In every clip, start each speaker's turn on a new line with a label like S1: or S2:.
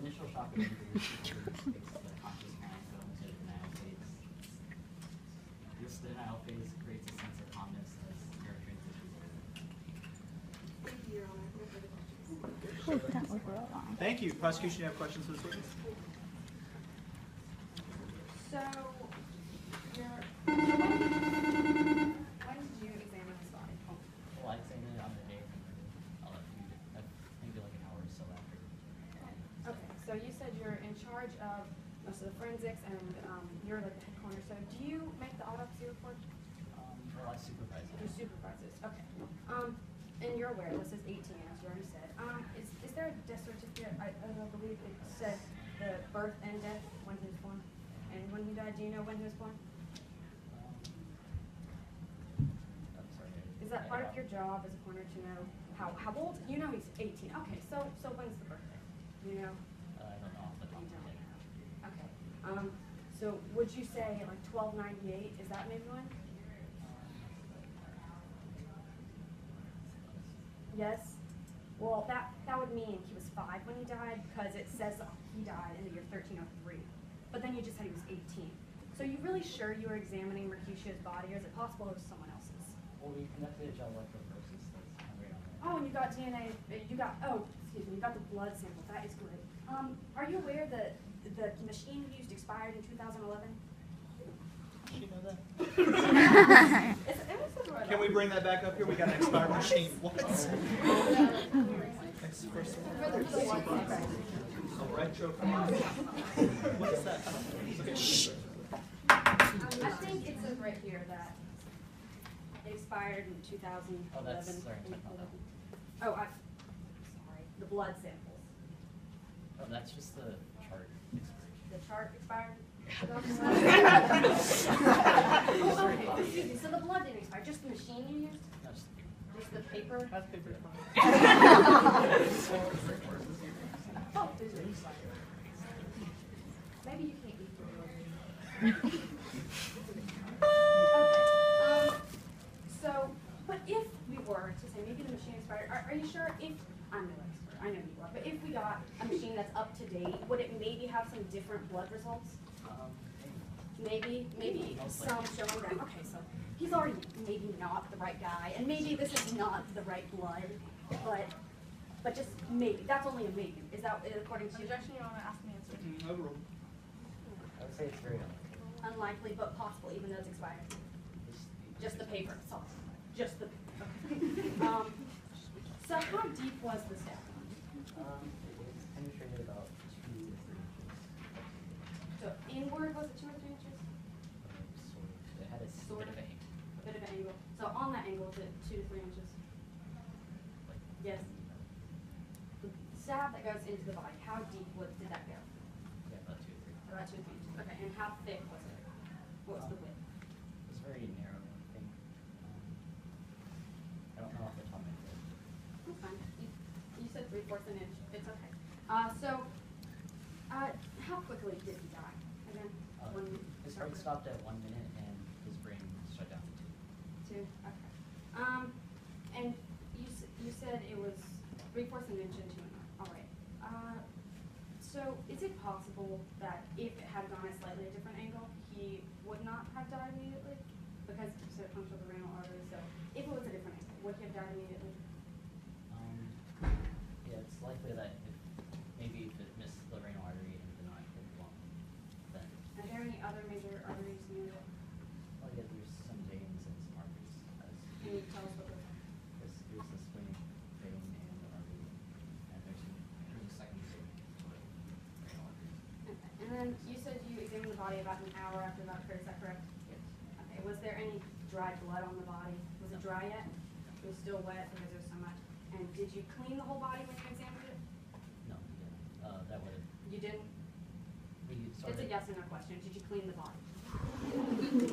S1: initial shock of injury is the conscious parent going into denial phase. This denial phase creates a sense of calmness as nerve transitions over.
S2: Thank you, Your Honor. No further questions.
S3: Ooh, that was real long.
S4: Thank you. Prosecution, you have questions for this witness?
S2: So, when did you examine his body?
S1: Well, I'd say that on the day of the murder, I'll let you, maybe like an hour or so after.
S2: Okay, so you said you're in charge of most of the forensics and you're like the head coroner. So do you make the autopsy report?
S1: Well, I supervise it.
S2: You supervise this, okay. And you're aware, this is 18, as you already said. Is there a death certificate? I believe it said the birth and death, when he was born. And when he died, do you know when he was born?
S1: I'm sorry.
S2: Is that part of your job as a coroner to know how old? You know he's 18. Okay, so when's the birthday? You know?
S1: I don't know off the top of my head.
S2: Okay. So would you say like 1298? Is that maybe one? Yes. Well, that would mean he was 5 when he died because it says he died in the year 1303. But then you just said he was 18. So you really sure you were examining Mercutio's body, or is it possible it was someone else's?
S1: Well, we conducted a gel electrophoresis that's right on there.
S2: Oh, and you got DNA. You got you got the blood sample. That is great. Are you aware that the machine you used expired in 2011?
S1: Did you know that?
S4: Can we bring that back up here? We got an expired machine. What? Next person. A retro. What is that? Okay, shh.
S2: I think it says right here that it expired in 2011.
S1: Oh, that's, sorry, I'm talking about
S2: Oh, sorry. The blood samples.
S1: Oh, that's just the chart expiration.
S2: The chart expired? Oh, okay. Excuse me. So the blood didn't expire, just the machine you used?
S1: No, just
S2: Just the paper?
S4: That's paper.
S2: Oh, there's an expired. Maybe you can't eat the blood. Okay. So, but if we were to say maybe the machine expired, are you sure if, I'm no expert, I know you are, but if we got a machine that's up to date, would it maybe have some different blood results? Maybe some showing that, okay, so he's already maybe not the right guy, and maybe this is not the right blood, but just maybe, that's only a maybe. Is that according to you?
S5: Objection, you want to ask me answer?
S4: Overruled.
S1: I would say it's very unlikely.
S2: Unlikely, but possible, even though it's expired. Just the paper, so, just the paper. Okay. So how deep was the stab?
S1: It was penetrated about 2 to 3 inches.
S2: So inward, was it 2 or 3 inches?
S1: Sort of. It had a
S2: Sort
S1: bit of
S2: of.
S1: a angle.
S2: A bit of an angle. So on that angle, is it 2 to 3 inches?
S1: Like,
S2: Yes. The stab that goes into the body, how deep did that go?
S1: yeah, about 2 to 3.
S2: About 2 to 3 inches. Okay, and how thick was it? What was the width?
S1: It was very narrow, I think. I don't know off the top of my head.
S2: That's fine. You said 3/4 inch. It's okay. How quickly did he die? Again,
S1: His heart stopped at 1 minute and his brain shut down at 2.
S2: 2. Okay. And you said it was 3/4 inch and 2 1/2. All right. So is it possible that if it had gone a slightly different angle, he would not have died immediately? Because you said puncture the renal artery. So if it was a different angle, would he have died immediately?
S1: Yeah, it's likely that maybe if it missed the renal artery and did not hit the lung, then,
S2: Are there any other major arteries near it?
S1: well, yeah, there's some veins and some arteries.
S2: Can you tell us what those are?
S1: There's the splenic vein and the artery, and there's a second vein, renal artery.
S2: Okay. And then you said you examined the body about an hour after that occurred, is that correct?
S1: Yes.
S2: Okay, was there any dried blood on the body? Was it dry yet? It was still wet because there's so much. And did you clean the whole body when you examined it?
S1: No, we didn't. That would have,
S2: You didn't?
S1: we sort
S2: It's
S1: of.
S2: a yes or no question. Did you clean the body? Did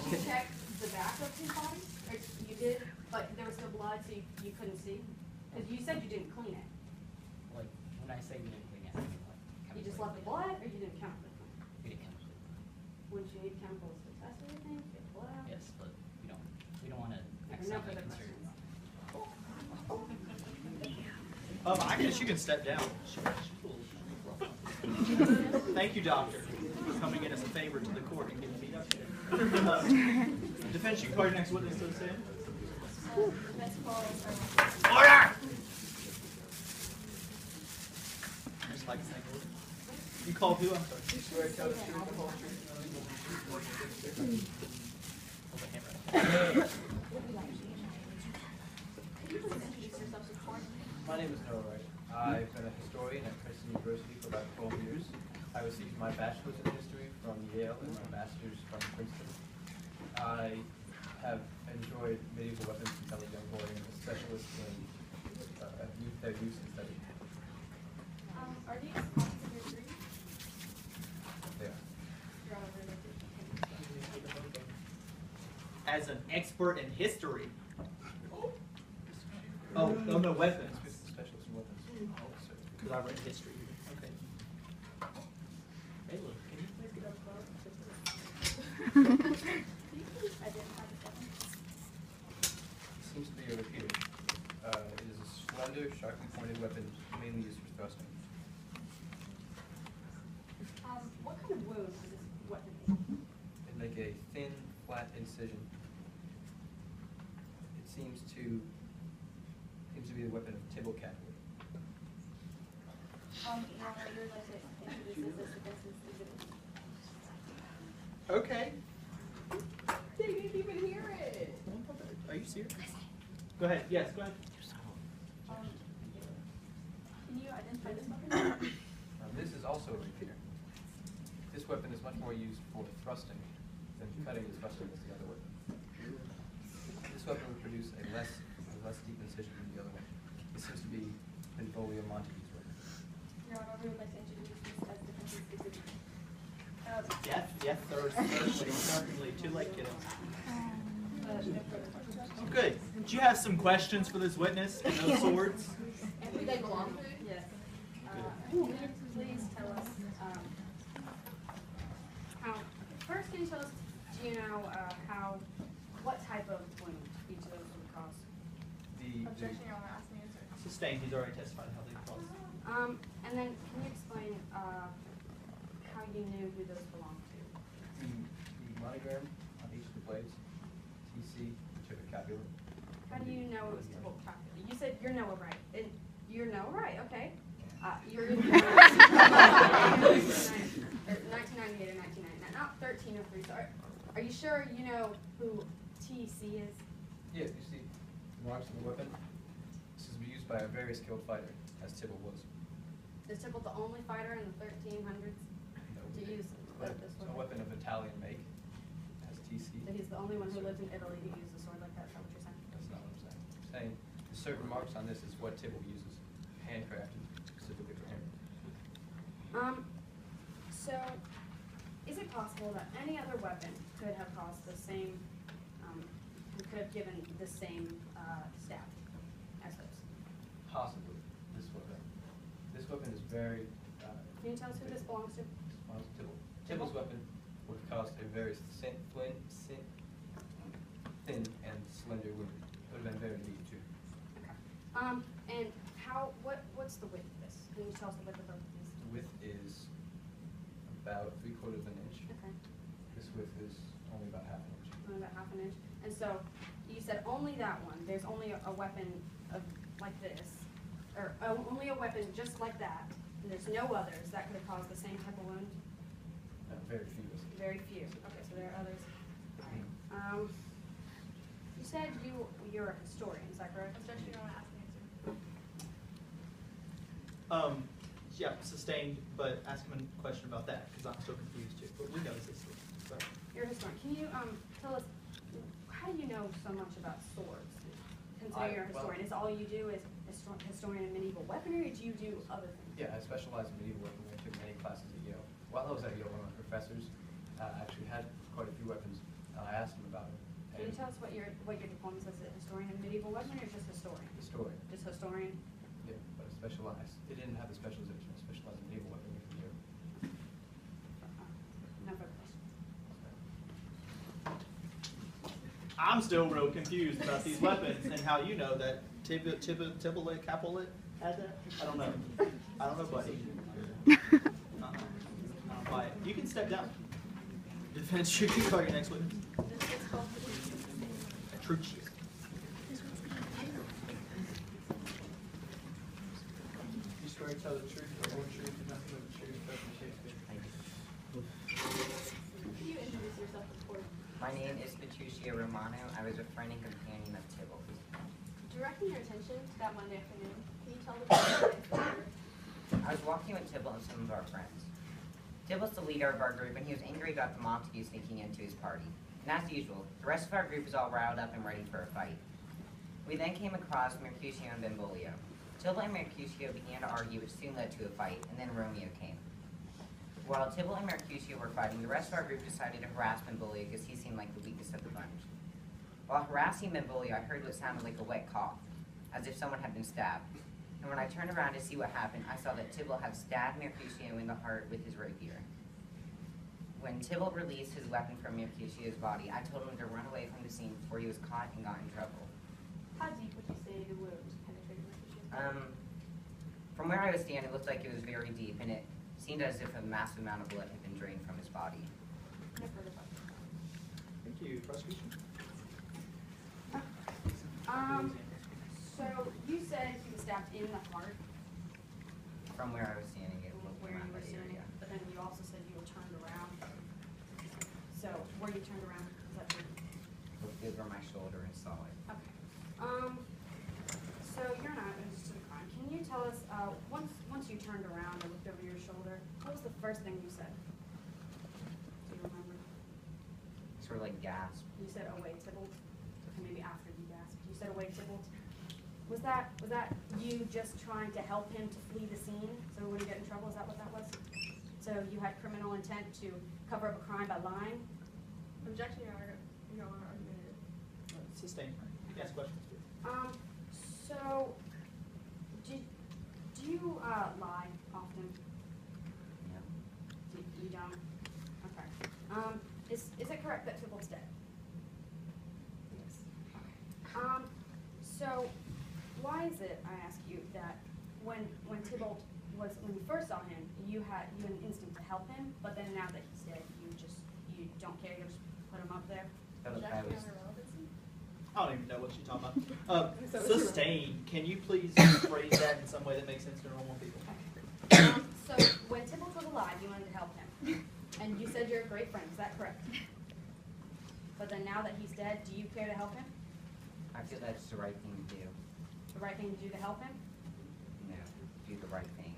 S2: you check the back of his body? Or you did, but there was still blood, so you couldn't see? Because you said you didn't clean it.
S1: Like, when I say we didn't clean it, I mean like.
S2: You just
S1: chemically.
S2: left the blood, or you didn't chemically clean it?
S1: We did chemically.
S2: Wouldn't you need chemicals to test everything, get the blood out?
S1: Yes, but we don't want to
S2: Okay, no
S1: accidentally
S2: further
S1: concern.
S2: questions.
S4: I guess you can step down. Thank you, doctor, for coming in as a favor to the court and getting me up here. Defense, you call your next witness to the stand. Order! Just like you called who? I'm sorry.
S5: My name is Noah Wright. I've been a historian at Princeton University for about 12 years. I received my bachelor's in history from Yale and my master's from Princeton. I have enjoyed medieval weapons since I was a young boy and a specialist in their use and study.
S2: Are these copies of your degree?
S5: They are.
S2: You're all over the
S4: As an expert in history. Oh, no, weapons.
S5: Specialist in weapons.
S4: Because I read history. Okay. Hey, look, can you please get up close?
S5: It seems to be a repeater. It is a slender, sharply pointed weapon mainly used for thrusting.
S2: What kind of wound does this weapon make?
S5: It make a thin, flat incision. It seems to be the weapon of Tibble cavalry.
S2: Now I would like to introduce this defense exhibit.
S4: Okay.
S6: They didn't even hear it.
S4: Are you serious? Go ahead. Yes, go ahead.
S2: Can you identify this weapon?
S5: This is also a repeater. This weapon is much more used for thrusting than cutting and thrusting as the other weapon. This weapon would produce a less deep incision than the other one. This seems to be Benvolio Montague's weapon.
S2: Your Honor, we would like to introduce this as defense exhibit.
S4: Yes, certainly. Too late, kiddo.
S2: No further questions.
S4: Good. Do you have some questions for this witness? No swords?
S6: And who they belong to?
S2: Yes. Can you please tell us, first can you tell us, do you know, what type of wound each of those would cause?
S6: Objection, Your Honor, ask me answer.
S4: Sustained. He's already testified how they cause.
S2: And then can you explain, how you knew who those belonged to?
S5: The monogram on each of the blades, TC, Tibble capulet.
S2: How do you know it was Tibble capulet? You said you're Noah Wright. You're Noah Wright, okay. You're in 1998 or 1999, not 1303. So are you sure you know who TC is?
S5: Yeah, you see the marks on the weapon. This is used by a very skilled fighter, as Tibble was.
S2: Is Tibble the only fighter in the 1300s to use this
S5: It's a
S2: weapon?
S5: weapon of Italian make, as TC.
S2: So he's the only one who lived in Italy to use a sword like that. Is that what you're saying?
S5: That's not what I'm saying. I'm saying the certain marks on this is what Tibble uses, handcrafted specifically for him.
S2: So is it possible that any other weapon could have caused the same, could have given the same stab as those?
S5: Possibly this weapon. This weapon is very.
S2: Can you tell us who this belongs to?
S5: Belongs to Tibble. Tibble's weapon would have caused a very thin and slender wound. It would have been very deep too.
S2: Okay. And what's the width of this? Can you tell us the width of both of these?
S5: The width is about 3/4 of an inch.
S2: Okay.
S5: This width is only about half an inch.
S2: Only about half an inch. And so you said only that one. There's only a weapon of like this, or only a weapon just like that. And there's no others that could have caused the same type of wound.
S5: Very few.
S2: Very few. Okay, so there are others. All right. You said you're a historian. Is that correct?
S6: Objection, Your Honor, ask me answer.
S4: Yeah, sustained, but ask him a question about that, because I'm so confused too. But we know this. Sorry.
S2: You're a historian. Can you tell us, how do you know so much about swords? Considering you're a historian, is all you do is historian of medieval weaponry, or do you do other things?
S5: Yeah, I specialize in medieval weaponry. I took many classes at Yale. While I was at Yale, one of my professors actually had quite a few weapons. I asked him about them.
S2: Can you tell us what your diploma says? Is it historian of medieval weaponry or just historian?
S5: Historian.
S2: Just historian?
S5: Yeah, but I specialized. It didn't have a specialization. I specialized in medieval weaponry from Yale.
S2: No further questions.
S4: I'm still real confused about these weapons and how you know that Tibble capulet add that? I don't know. I don't know, buddy. I don't buy it. You can step down. Defense, you can call your next witness. Petrucci.
S5: You swear to tell the truth, the whole truth, and nothing but the truth, Dr. Shakespeare.
S2: Can you introduce yourself to the court?
S7: My name is Petruccia Romano. I was a friend and companion of Tybalt.
S2: Directing your attention to that Monday afternoon, can you tell the court?
S7: I was walking with Tybalt and some of our friends. Tybalt's the leader of our group, and he was angry about the Montague sneaking into his party. And as usual, the rest of our group was all riled up and ready for a fight. We then came across Mercutio and Benvolio. Tybalt and Mercutio began to argue, which soon led to a fight, and then Romeo came. While Tybalt and Mercutio were fighting, the rest of our group decided to harass Benvolio because he seemed like the weakest of the bunch. While harassing Benvolio, I heard what sounded like a wet cough, as if someone had been stabbed. And when I turned around to see what happened, I saw that Tybalt had stabbed Mercutio in the heart with his rapier. When Tybalt released his weapon from Mercutio's body, I told him to run away from the scene before he was caught and got in trouble.
S2: How deep would you say the wound penetrated Mercutio's?
S7: From where I was standing, it looked like it was very deep, and it seemed as if a massive amount of blood had been drained from his body.
S2: No further questions.
S4: Thank you. Prosecution.
S2: So you said he was stabbed in the heart,
S7: From where I was standing, it looked
S2: where you
S7: around
S2: were
S7: that
S2: standing,
S7: area.
S2: but then you also said you were turned around. So were you turned around? Is that true?
S7: Looked over my shoulder and saw it.
S2: Okay. So you're an eyewitness to the crime. Can you tell us, once you turned around and looked over your shoulder, what was the first thing you said? Do you remember?
S7: Sort of like gasp.
S2: You said, "Oh wait, Tybalt." Okay, maybe after you gasped, you said, "Oh wait, Tybalt." Was that you just trying to help him to flee the scene so he wouldn't get in trouble? Is that what that was? So you had criminal intent to cover up a crime by lying?
S6: Objection, Your Honor. Your Honor, argument.
S4: Sustained. You can ask questions.
S2: So do you lie often?
S7: Yeah.
S2: You don't? Okay. Is it correct that Tybalt's dead?
S7: Yes.
S2: Okay. So why is it, I ask you, that when Tybalt when you first saw him, you had an instinct to help him, but then now that he's dead, you don't care, you just put him up there?
S7: Felt like I
S6: Objection,
S7: was,
S6: Your Honor, relevancy.
S4: I don't even know what you're talking about. Sustained. Can you please phrase that in some way that makes sense to normal people?
S2: So when Tybalt was alive, you wanted to help him, and you said you're a great friend. Is that correct? But then now that he's dead, do you care to help him?
S7: I feel that's the right thing to do.
S2: The right thing to do to help him?
S7: No, do the right thing.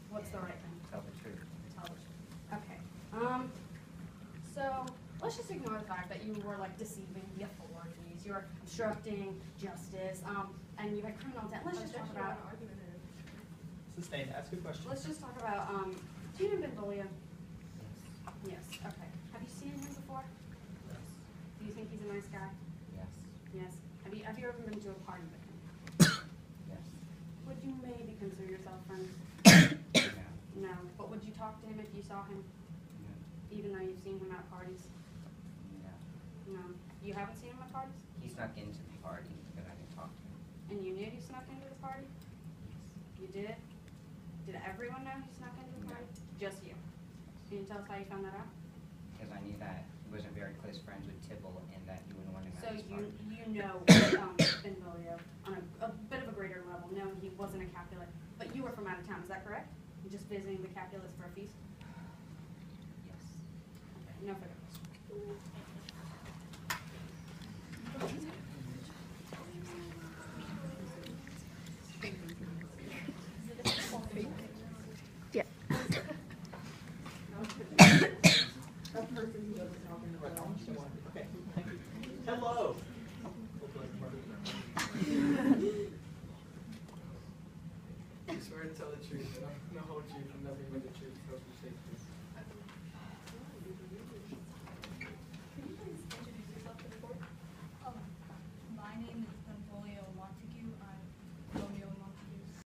S2: What's the
S7: and
S2: right thing?
S7: Tell the truth.
S2: Tell the truth. Okay. So let's just ignore the fact that you were like deceiving the authorities. You were obstructing justice, and you had criminal intent. Let's just talk
S6: Objection, Your
S2: about.
S6: Honor, argument.
S4: Sustained. Ask a question.
S2: Let's just talk about. Do you know Benvolio?
S7: Yes.
S2: Yes. Okay. Have you seen him before?
S7: Yes.
S2: Do you think he's a nice guy?
S7: Yes.
S2: Yes. Have you ever been to a party with him?
S7: Yes.
S2: Would you maybe consider yourself friends?
S7: No.
S2: No. But would you talk to him if you saw him,
S7: No.
S2: even though you've seen him at parties?
S7: No.
S2: No. You haven't seen him at parties?
S7: He snuck into the party, but I didn't talk to him.
S2: And you knew he snuck into the party? You did? Did everyone know he snuck into the
S7: No.
S2: party? Just you? Can you tell us how you found that out?
S7: Because I knew that he wasn't very close friends with Tybalt and that he wouldn't want him
S2: So
S7: at his party.
S2: you know Benvolio on a bit of a greater level, knowing he wasn't a Capulet, but you were from out of town, is that correct? You're just visiting the Capulets for a feast?
S7: Yes.
S2: Okay, no further questions.
S3: Yeah.
S4: Okay. Thank you. Hello.
S5: You swear to tell the truth, the whole truth, and nothing but the truth, so help you Shakespeare.